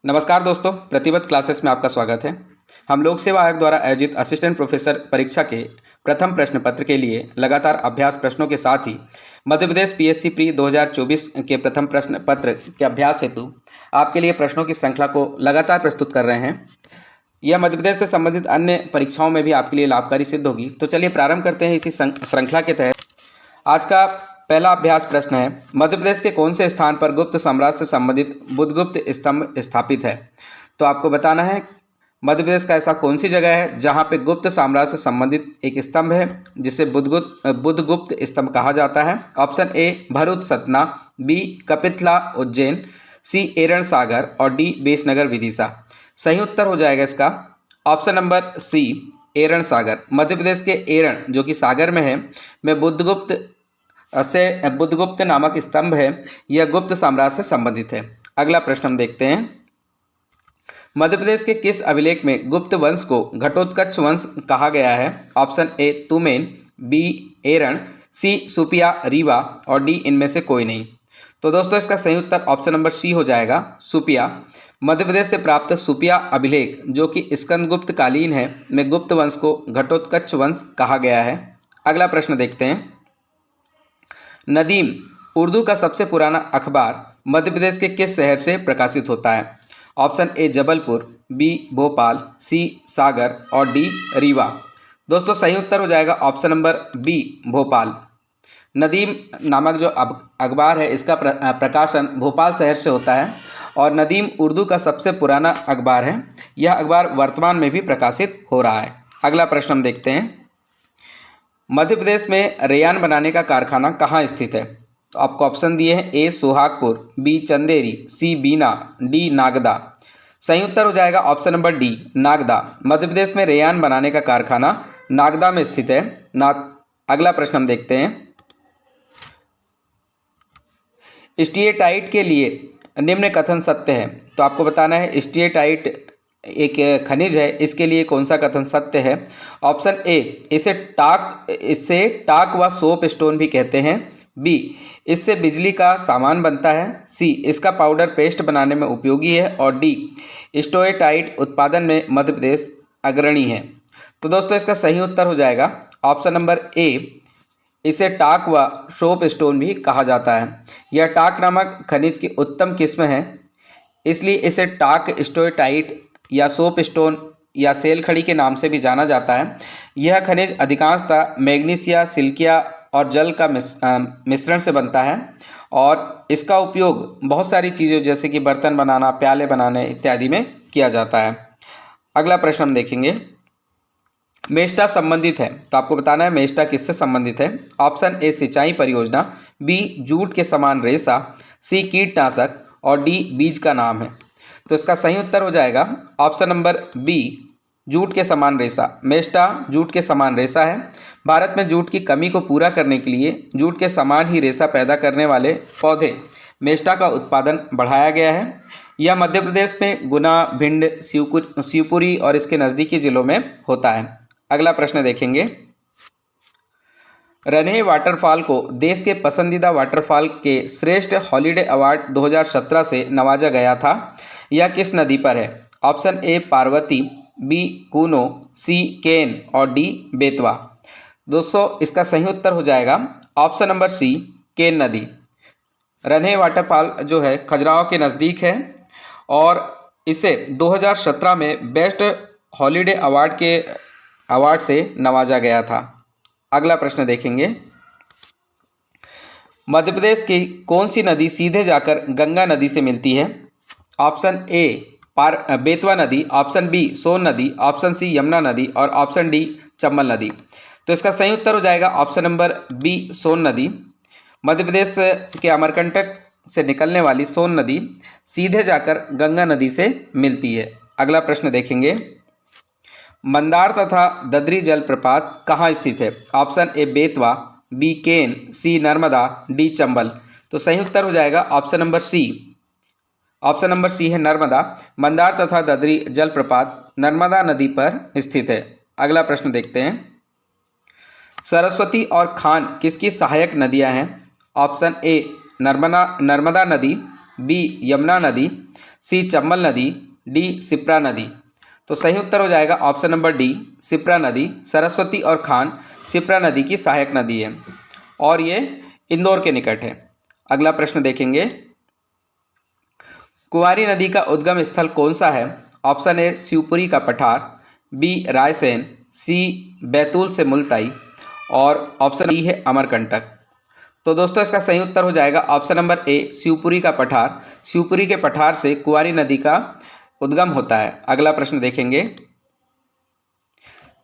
नमस्कार दोस्तों, प्रतिबद्ध क्लासेस में आपका स्वागत है। हम लोक सेवा आयोग द्वारा आयोजित असिस्टेंट प्रोफेसर परीक्षा के प्रथम प्रश्न पत्र के लिए लगातार अभ्यास प्रश्नों के साथ ही मध्य प्रदेश पीएससी प्री 2024 के प्रथम प्रश्न पत्र के अभ्यास हेतु आपके लिए प्रश्नों की श्रृंखला को लगातार प्रस्तुत कर रहे हैं। यह मध्य प्रदेश से संबंधित अन्य परीक्षाओं में भी आपके लिए लाभकारी सिद्ध होगी। तो चलिए प्रारंभ करते हैं। इसी श्रृंखला के तहत आज का पहला अभ्यास प्रश्न है, मध्य प्रदेश के कौन से स्थान पर गुप्त साम्राज्य से संबंधित बुद्धगुप्त स्तंभ स्थापित है। तो आपको बताना है मध्य प्रदेश का ऐसा कौन सी जगह है जहां पे गुप्त साम्राज्य से संबंधित एक स्तंभ है जिसे बुद्धगुप्त स्तंभ कहा जाता है। Option A Bharuch Satna, B Kapitla Ujjain, C Eran Sagar और डी बेसनगर विदिशा। सही उत्तर हो जाएगा इसका ऑप्शन नंबर सी एरण सागर। मध्य प्रदेश के एरण जो कि सागर में है में बुद्धगुप्त नामक स्तंभ है। यह गुप्त साम्राज्य से संबंधित है। अगला प्रश्न हम देखते हैं, मध्य प्रदेश के किस अभिलेख में गुप्त वंश को घटोत्कच वंश कहा गया है। ऑप्शन ए तुमेन, बी एरण, सी सुपिया रीवा और डी इनमें से कोई नहीं। तो दोस्तों इसका सही उत्तर ऑप्शन नंबर सी हो जाएगा, सुपिया। मध्य प्रदेश से प्राप्त सुपिया अभिलेख जो कि स्कंदगुप्त कालीन है में गुप्त वंश को घटोत्कच वंश कहा गया है। अगला प्रश्न देखते हैं, नदीम उर्दू का सबसे पुराना अखबार मध्य प्रदेश के किस शहर से प्रकाशित होता है। Option A Jabalpur, B Bhopal, C Sagar और डी रीवा। दोस्तों सही उत्तर हो जाएगा option number B Bhopal. Nadeem नामक जो अखबार है इसका प्रकाशन भोपाल शहर से होता है और नदीम उर्दू का सबसे पुराना अखबार है। यह अखबार वर्तमान में भी प्रकाशित हो रहा है। अगला प्रश्न हम देखते हैं, मध्य प्रदेश में रेयान बनाने का कारखाना कहाँ स्थित है। तो आपको ऑप्शन दिए हैं, ए सुहागपुर, बी चंदेरी, सी बीना, डी नागदा। सही उत्तर हो जाएगा option number D Nagda. Madhya Pradesh में रेयान बनाने का कारखाना नागदा में स्थित है। अगला प्रश्न हम देखते हैं, स्टीएटाइट के लिए निम्न कथन सत्य है। तो आपको बताना है स्टीएटाइट एक खनिज है, इसके लिए कौन सा कथन सत्य है। ऑप्शन ए इसे टाक व सोप स्टोन भी कहते हैं, बी इससे बिजली का सामान बनता है, सी इसका पाउडर पेस्ट बनाने में उपयोगी है और डी स्टीएटाइट उत्पादन में मध्य प्रदेश अग्रणी है। तो दोस्तों इसका सही उत्तर हो जाएगा ऑप्शन नंबर ए, इसे टाक व सोप स्टोन भी कहा जाता है। यह टाक नामक खनिज की उत्तम किस्म है, इसलिए इसे टाक स्टीएटाइट या सोप स्टोन या सेल खड़ी के नाम से भी जाना जाता है। यह खनिज अधिकांशतः मैग्नीशिया, सिलिका और जल का मिश्रण से बनता है और इसका उपयोग बहुत सारी चीज़ों जैसे कि बर्तन बनाना, प्याले बनाने इत्यादि में किया जाता है। अगला प्रश्न हम देखेंगे, मेस्टा संबंधित है। तो आपको बताना है मेस्टा किससे संबंधित है। ऑप्शन ए सिंचाई परियोजना, बी जूट के समान रेशा, सी कीटनाशक और डी बीज का नाम है। तो इसका सही उत्तर हो जाएगा ऑप्शन नंबर बी जूट के समान रेशा। मेस्टा जूट के समान रेशा है। भारत में जूट की कमी को पूरा करने के लिए जूट के समान ही रेशा पैदा करने वाले पौधे मेस्टा का उत्पादन बढ़ाया गया है। यह मध्य प्रदेश में गुना, भिंड, शिवपुरी और इसके नज़दीकी जिलों में होता है। अगला प्रश्न देखेंगे, रन्हे वाटरफॉल को देश के पसंदीदा वाटरफॉल के श्रेष्ठ हॉलीडे अवार्ड 2017 से नवाजा गया था। यह किस नदी पर है। Option A Parvati, B Kuno, C Ken और डी बेतवा। दोस्तों इसका सही उत्तर हो जाएगा ऑप्शन नंबर सी केन नदी। रन्हे वाटरफॉल जो है खजुराहो के नज़दीक है और इसे 2017 में बेस्ट हॉलीडे अवार्ड से नवाजा गया था। अगला प्रश्न देखेंगे, मध्य प्रदेश की कौन सी नदी सीधे जाकर गंगा नदी से मिलती है। ऑप्शन ए बेतवा नदी, ऑप्शन बी सोन नदी, ऑप्शन सी यमुना नदी और ऑप्शन डी चंबल नदी। तो इसका सही उत्तर हो जाएगा ऑप्शन नंबर बी सोन नदी। मध्य प्रदेश के अमरकंटक से निकलने वाली सोन नदी सीधे जाकर गंगा नदी से मिलती है। अगला प्रश्न देखेंगे, मंदार तथा ददरी जलप्रपात कहाँ स्थित है। Option A Betwa, B Ken, C Narmada, D Chambal. तो सही उत्तर हो जाएगा option number C. Option number C है नर्मदा। मंदार तथा ददरी जलप्रपात नर्मदा नदी पर स्थित है। अगला प्रश्न देखते हैं, सरस्वती और खान किसकी सहायक नदियां हैं। ऑप्शन ए नर्मदा नदी, बी यमुना नदी, सी चंबल नदी, डी सिप्रा नदी। तो सही उत्तर हो जाएगा ऑप्शन नंबर डी सिप्रा नदी। सरस्वती और खान सिप्रा नदी की सहायक नदी है और ये इंदौर के निकट है। अगला प्रश्न देखेंगे, कुंवारी नदी का उद्गम स्थल कौन सा है? ऑप्शन ए शिवपुरी का पठार, बी रायसेन, सी बैतूल से मुल्ताई और ऑप्शन डी है अमरकंटक। तो दोस्तों इसका सही उत्तर हो जाएगा ऑप्शन नंबर ए शिवपुरी का पठार। शिवपुरी के पठार से कुंवारी नदी का उद्गम होता है। अगला प्रश्न देखेंगे,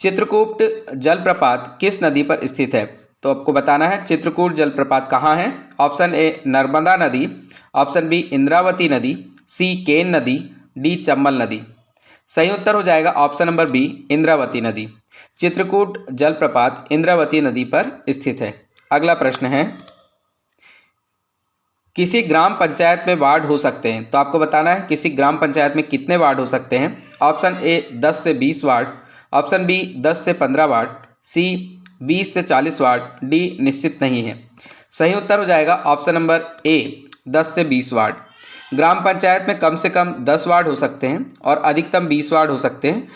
चित्रकूट जलप्रपात किस नदी पर स्थित है? तो आपको बताना है चित्रकूट जलप्रपात कहाँ है। ऑप्शन ए नर्मदा नदी, ऑप्शन बी इंद्रावती नदी, सी केन नदी, डी चंबल नदी। सही उत्तर हो जाएगा ऑप्शन नंबर बी इंद्रावती नदी। चित्रकूट जलप्रपात इंद्रावती नदी पर स्थित है। अगला प्रश्न है, किसी ग्राम पंचायत में वार्ड हो सकते हैं? तो आपको बताना है किसी ग्राम पंचायत में कितने वार्ड हो सकते हैं। ऑप्शन ए 10 से 20 वार्ड, ऑप्शन बी 10 से 15 वार्ड, सी 20 से 40 वार्ड, डी निश्चित नहीं है। सही उत्तर हो जाएगा ऑप्शन नंबर ए 10 से 20 वार्ड। ग्राम पंचायत में कम से कम 10 वार्ड हो सकते हैं और अधिकतम 20 वार्ड हो सकते हैं।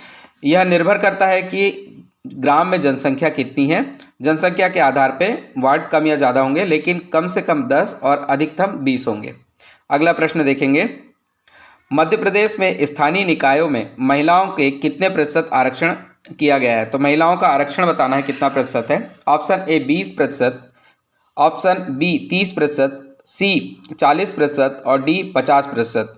यह निर्भर करता है कि ग्राम में जनसंख्या कितनी है। जनसंख्या के आधार पे वार्ड कम या ज़्यादा होंगे, लेकिन कम से कम 10 और अधिकतम 20 होंगे। अगला प्रश्न देखेंगे, मध्य प्रदेश में स्थानीय निकायों में महिलाओं के कितने प्रतिशत आरक्षण किया गया है? तो महिलाओं का आरक्षण बताना है कितना प्रतिशत है। ऑप्शन ए 20%, ऑप्शन बी 30%, सी 40% और डी 50%।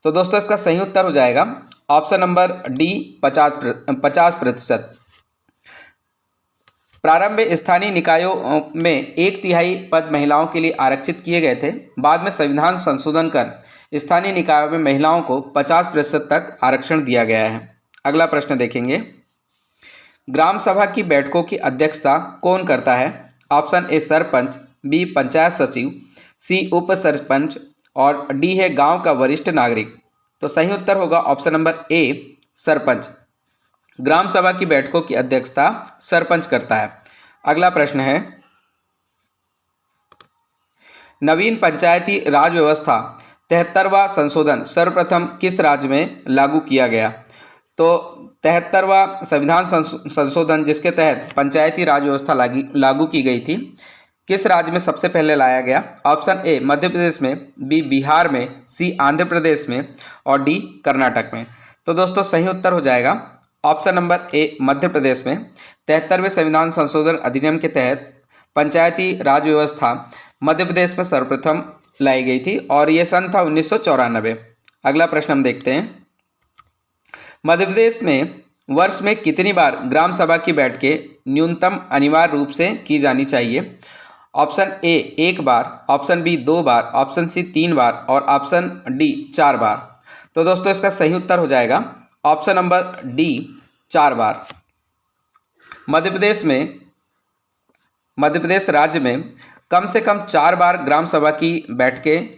तो दोस्तों इसका सही उत्तर हो जाएगा ऑप्शन नंबर डी 50%। प्रारंभ में स्थानीय निकायों में 1/3 पद महिलाओं के लिए आरक्षित किए गए थे। बाद में संविधान संशोधन कर स्थानीय निकायों में महिलाओं को 50% तक आरक्षण दिया गया है। अगला प्रश्न देखेंगे, ग्राम सभा की बैठकों की अध्यक्षता कौन करता है? Option A sarpanch, B panchayat सचिव, सी उप सरपंच और डी है गांव का वरिष्ठ नागरिक। तो सही उत्तर होगा ऑप्शन नंबर ए सरपंच। ग्राम सभा की बैठकों की अध्यक्षता सरपंच करता है। अगला प्रश्न है, नवीन पंचायती राज व्यवस्था 73वां संशोधन सर्वप्रथम किस राज्य में लागू किया गया? तो 73वां संविधान संशोधन जिसके तहत पंचायती राज व्यवस्था लागू की गई थी, किस राज्य में सबसे पहले लाया गया? ऑप्शन ए मध्य प्रदेश में, बी बिहार में, सी आंध्र प्रदेश में और डी कर्नाटक में। तो दोस्तों सही उत्तर हो जाएगा option number A Madhya Pradesh में। 73वें संविधान संशोधन अधिनियम के तहत पंचायती राज व्यवस्था मध्य प्रदेश में सर्वप्रथम लाई गई थी और यह सन था 1994। अगला प्रश्न हम देखते हैं, मध्य प्रदेश में वर्ष में कितनी बार ग्राम सभा की बैठकें न्यूनतम अनिवार्य रूप से की जानी चाहिए? ऑप्शन ए 1 बार, ऑप्शन बी 2 बार, ऑप्शन सी 3 बार और ऑप्शन डी 4 बार। तो दोस्तों इसका सही उत्तर हो जाएगा ऑप्शन नंबर डी 4 बार। मध्य प्रदेश राज्य में कम से कम 4 बार ग्राम सभा की बैठकें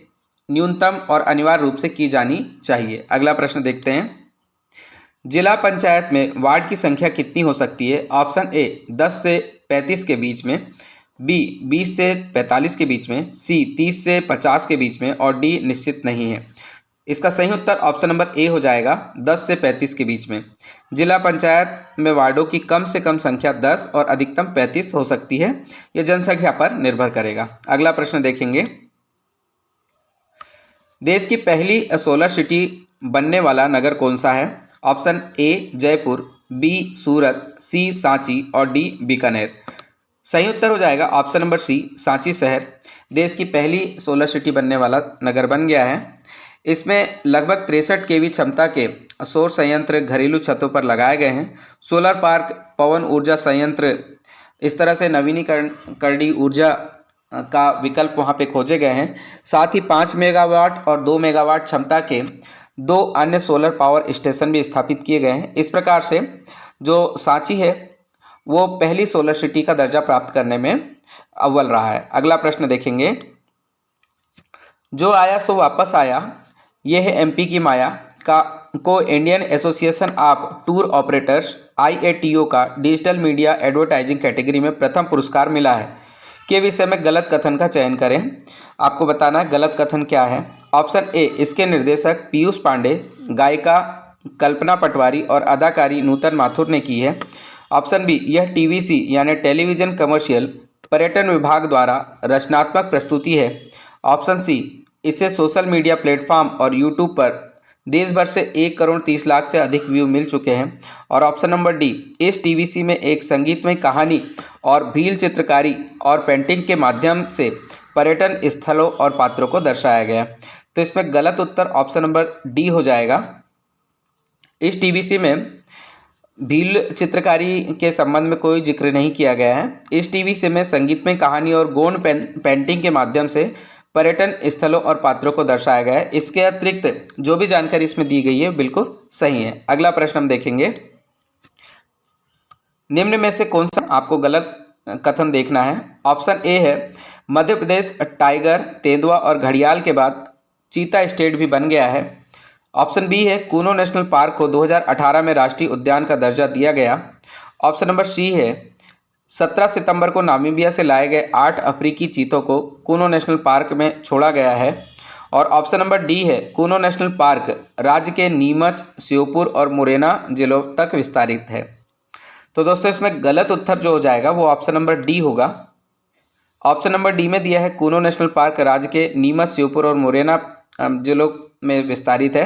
न्यूनतम और अनिवार्य रूप से की जानी चाहिए। अगला प्रश्न देखते हैं, जिला पंचायत में वार्ड की संख्या कितनी हो सकती है? ऑप्शन ए 10 से 35 के बीच में, बी 20 से 45 के बीच में, सी 30 से 50 के बीच में और डी निश्चित नहीं है। इसका सही उत्तर ऑप्शन नंबर ए हो जाएगा 10 से 35 के बीच में। जिला पंचायत में वार्डों की कम से कम संख्या 10 और अधिकतम 35 हो सकती है। यह जनसंख्या पर निर्भर करेगा। अगला प्रश्न देखेंगे, देश की पहली सोलर सिटी बनने वाला नगर कौन सा है? ऑप्शन ए जयपुर, बी सूरत, सी सांची और डी बीकानेर। सही उत्तर हो जाएगा ऑप्शन नंबर सी सांची शहर देश की पहली सोलर सिटी बनने वाला नगर बन गया है। इसमें लगभग 63 केवी क्षमता के सौर संयंत्र घरेलू छतों पर लगाए गए हैं। सोलर पार्क, पवन ऊर्जा संयंत्र, इस तरह से नवीनीकरणीय ऊर्जा का विकल्प वहां पे खोजे गए हैं। साथ ही 5 मेगावाट और 2 मेगावाट क्षमता के 2 अन्य सोलर पावर स्टेशन भी स्थापित किए गए हैं। इस प्रकार से जो सांची है वो पहली सोलर सिटी का दर्जा प्राप्त करने में अव्वल रहा है। अगला प्रश्न देखेंगे, जो आया सो वापस आया, यह है एमपी की माया को Indian association of tour operators IATO का डिजिटल मीडिया एडवर्टाइजिंग कैटेगरी में प्रथम पुरस्कार मिला है के विषय में गलत कथन का चयन करें। आपको बताना है गलत कथन क्या है। ऑप्शन ए इसके निर्देशक पीयूष पांडे, गायिका कल्पना पटवारी और अदाकारी नूतन माथुर ने की है। ऑप्शन बी यह टीवीसी यानी टेलीविजन कमर्शियल पर्यटन विभाग द्वारा रचनात्मक प्रस्तुति है। ऑप्शन सी इसे सोशल मीडिया प्लेटफॉर्म और यूट्यूब पर देश भर से 1,30,00,000 से अधिक व्यू मिल चुके हैं। और ऑप्शन नंबर डी इस टीवीसी में एक संगीतमय कहानी और भील चित्रकारी और पेंटिंग के माध्यम से पर्यटन स्थलों और पात्रों को दर्शाया गया। तो इसमें गलत उत्तर ऑप्शन नंबर डी हो जाएगा। इस टीवीसी में भील चित्रकारी के संबंध में कोई जिक्र नहीं किया गया है। इस टीवीसी में संगीतमय कहानी और गौण पेंटिंग के माध्यम से पर्यटन स्थलों और पात्रों को दर्शाया गया है। इसके अतिरिक्त जो भी जानकारी इसमें दी गई है बिल्कुल सही है। अगला प्रश्न हम देखेंगे, निम्न में से कौन सा आपको गलत कथन देखना है। ऑप्शन ए है मध्य प्रदेश टाइगर, तेंदुआ और घड़ियाल के बाद चीता स्टेट भी बन गया है। ऑप्शन बी है कूनो नेशनल पार्क को 2018 में राष्ट्रीय उद्यान का दर्जा दिया गया। ऑप्शन नंबर सी है 17 सितंबर को नामीबिया से लाए गए 8 अफ्रीकी चीतों को कूनो नेशनल पार्क में छोड़ा गया है। और ऑप्शन नंबर डी है कूनो नेशनल पार्क राज्य के नीमच, श्योपुर और मुरैना जिलों तक विस्तारित है। तो दोस्तों इसमें गलत उत्तर जो हो जाएगा वो ऑप्शन नंबर डी होगा। ऑप्शन नंबर डी में दिया है कूनो नेशनल पार्क राज्य के नीमच, श्योपुर और मुरैना जिलों में विस्तारित है।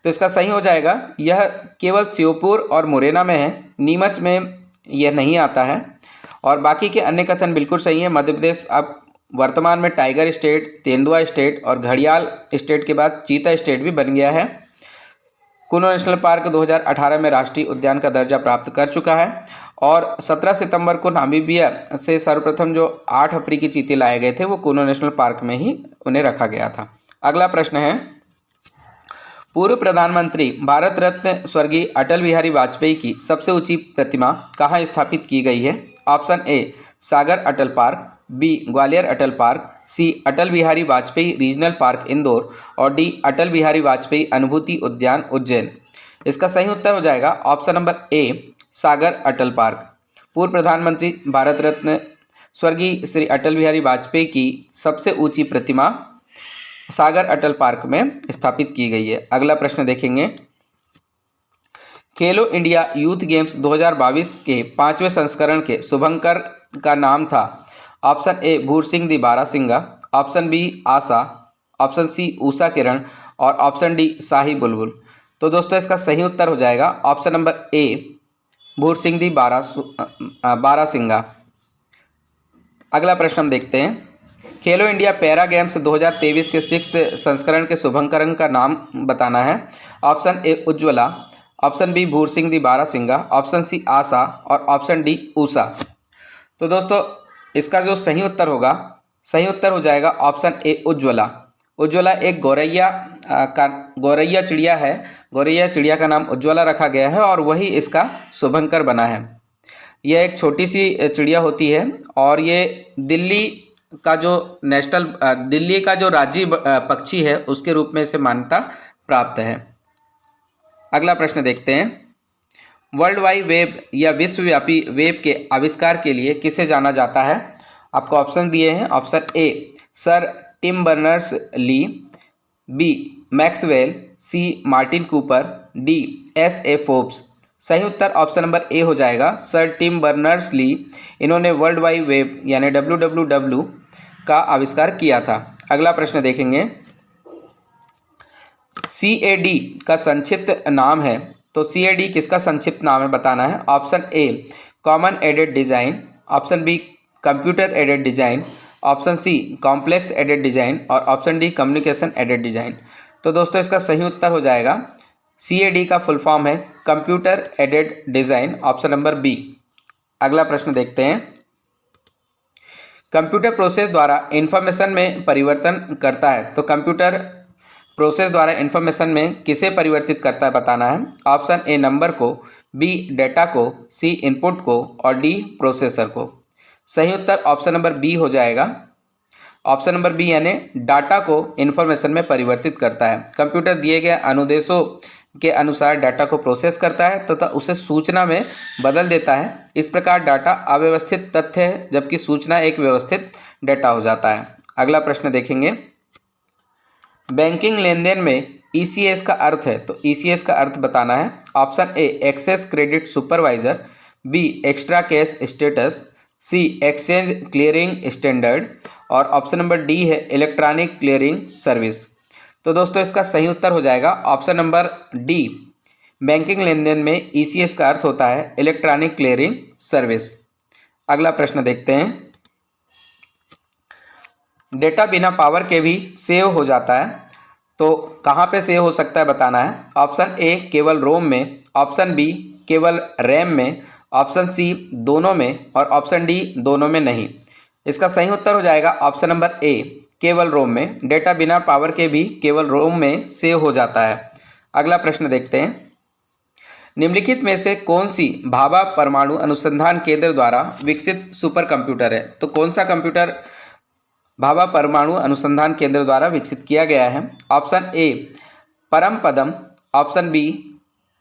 तो इसका सही हो जाएगा, यह केवल श्योपुर और मुरैना में है, नीमच में यह नहीं आता है। और बाकी के अन्य कथन बिल्कुल सही है। मध्य प्रदेश अब वर्तमान में टाइगर स्टेट, तेंदुआ स्टेट और घड़ियाल स्टेट के बाद चीता स्टेट भी बन गया है। कूनो नेशनल पार्क 2018 में राष्ट्रीय उद्यान का दर्जा प्राप्त कर चुका है। और 17 सितंबर को नामीबिया से सर्वप्रथम जो 8 अफ्रीकी चीते लाए गए थे वो कूनो नेशनल पार्क में ही उन्हें रखा गया था। अगला प्रश्न है, पूर्व प्रधानमंत्री भारत रत्न स्वर्गीय अटल बिहारी वाजपेयी की सबसे ऊंची प्रतिमा कहाँ स्थापित की गई है। Option A Sagar Atal park, B Gwalior Atal park, C Atal Bihari Vajpayee regional park Indore और डी अटल बिहारी वाजपेयी अनुभूति उद्यान उज्जैन। इसका सही उत्तर हो जाएगा option number A Sagar Atal park. पूर्व प्रधानमंत्री भारत रत्न स्वर्गीय श्री अटल बिहारी वाजपेयी की सबसे ऊंची प्रतिमा सागर अटल पार्क में स्थापित की गई है। अगला प्रश्न देखेंगे, खेलो इंडिया यूथ गेम्स 2022 के 5वें संस्करण के शुभंकर का नाम था। ऑप्शन ए भूर Singh the Barasingha, option B Asha, option C Usha Kiran और ऑप्शन डी शाही बुलबुल। तो दोस्तों इसका सही उत्तर हो जाएगा ऑप्शन नंबर ए भूर सिंह दी बारासिंगा। अगला प्रश्न हम देखते हैं, खेलो इंडिया पैरा गेम्स 2023 के 6th संस्करण के शुभंकरण का नाम बताना है। Option A Ujjwala, option B Bhoor Singh the Barasingha, option C Asha और ऑप्शन डी उषा। तो दोस्तों इसका जो सही उत्तर होगा, सही उत्तर हो जाएगा ऑप्शन ए उज्ज्वला। उज्ज्वला एक गौरैया चिड़िया है। गौरैया चिड़िया का नाम उज्ज्वला रखा गया है और वही इसका शुभंकर बना है। यह एक छोटी सी चिड़िया होती है और ये दिल्ली का जो राज्य पक्षी है उसके रूप में इसे मान्यता प्राप्त है। अगला प्रश्न देखते हैं, वर्ल्ड वाइड वेब या विश्वव्यापी वेब के आविष्कार के लिए किसे जाना जाता है। आपको ऑप्शन दिए हैं। Option A sir Tim Berners Lee, B Maxwell, C Martin Cooper, D S.A. Forbes. सही उत्तर ऑप्शन नंबर ए हो जाएगा, सर टिम बर्नर्स ली। इन्होंने वर्ल्ड वाइड वेब यानी WWW का आविष्कार किया था। अगला प्रश्न देखेंगे, CAD का संक्षिप्त नाम है। तो CAD किसका संक्षिप्त नाम है बताना है। Option A common aided design, option B computer aided design, option C complex aided design और option D communication aided design. तो दोस्तों इसका सही उत्तर हो जाएगा CAD का फुल फॉर्म है computer aided design, option number B. अगला प्रश्न देखते हैं, कंप्यूटर प्रोसेस द्वारा इंफॉर्मेशन में परिवर्तन करता है। तो कंप्यूटर प्रोसेस द्वारा इंफॉर्मेशन में किसे परिवर्तित करता है बताना है। ऑप्शन ए नंबर को, बी डेटा को, सी इनपुट को और डी प्रोसेसर को। सही उत्तर ऑप्शन नंबर बी हो जाएगा। ऑप्शन नंबर बी यानी डाटा को इंफॉर्मेशन में परिवर्तित करता है। कंप्यूटर दिए गए अनुदेशों के अनुसार डाटा को प्रोसेस करता है तथा उसे सूचना में बदल देता है। इस प्रकार डाटा अव्यवस्थित तथ्य है जबकि सूचना एक व्यवस्थित डाटा हो जाता है। अगला प्रश्न देखेंगे, बैंकिंग लेन देन में ईसीएस का अर्थ है, तो ईसीएस का अर्थ बताना है। Option A excess credit supervisor, B extra cash status, C exchange clearing standard और ऑप्शन नंबर डी है इलेक्ट्रॉनिक क्लियरिंग सर्विस। तो दोस्तों इसका सही उत्तर हो जाएगा ऑप्शन नंबर डी। बैंकिंग लेन देन में ईसीएस का अर्थ होता है इलेक्ट्रॉनिक क्लियरिंग सर्विस। अगला प्रश्न देखते हैं। डेटा बिना पावर के भी सेव हो जाता है, तो कहाँ पे सेव हो सकता है बताना है। ऑप्शन ए केवल रोम में, ऑप्शन बी केवल रैम में, ऑप्शन सी दोनों में और ऑप्शन डी दोनों में नहीं। इसका सही उत्तर हो जाएगा ऑप्शन नंबर ए केवल रोम में। डेटा बिना पावर के भी केवल रोम में सेव हो जाता है। अगला प्रश्न देखते हैं। निम्नलिखित में से कौन सी भाभा परमाणु अनुसंधान केंद्र द्वारा विकसित सुपर कंप्यूटर है। तो कौन सा कंप्यूटर भाभा परमाणु अनुसंधान केंद्र द्वारा विकसित किया गया है। Option A Parampadam, option B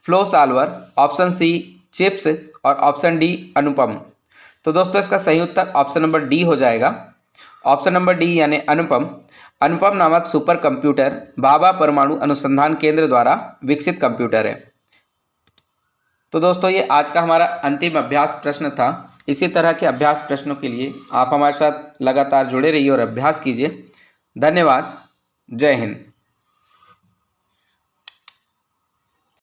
flow solver, option C chips और ऑप्शन डी अनुपम। तो दोस्तों इसका सही उत्तर ऑप्शन नंबर डी हो जाएगा। ऑप्शन नंबर डी यानी अनुपम। अनुपम नामक सुपर कंप्यूटर भाभा परमाणु अनुसंधान केंद्र द्वारा विकसित कंप्यूटर है। तो दोस्तों ये आज का हमारा अंतिम अभ्यास प्रश्न था। इसी तरह के अभ्यास प्रश्नों के लिए आप हमारे साथ लगातार जुड़े रहिए और अभ्यास कीजिए। धन्यवाद। जय हिंद।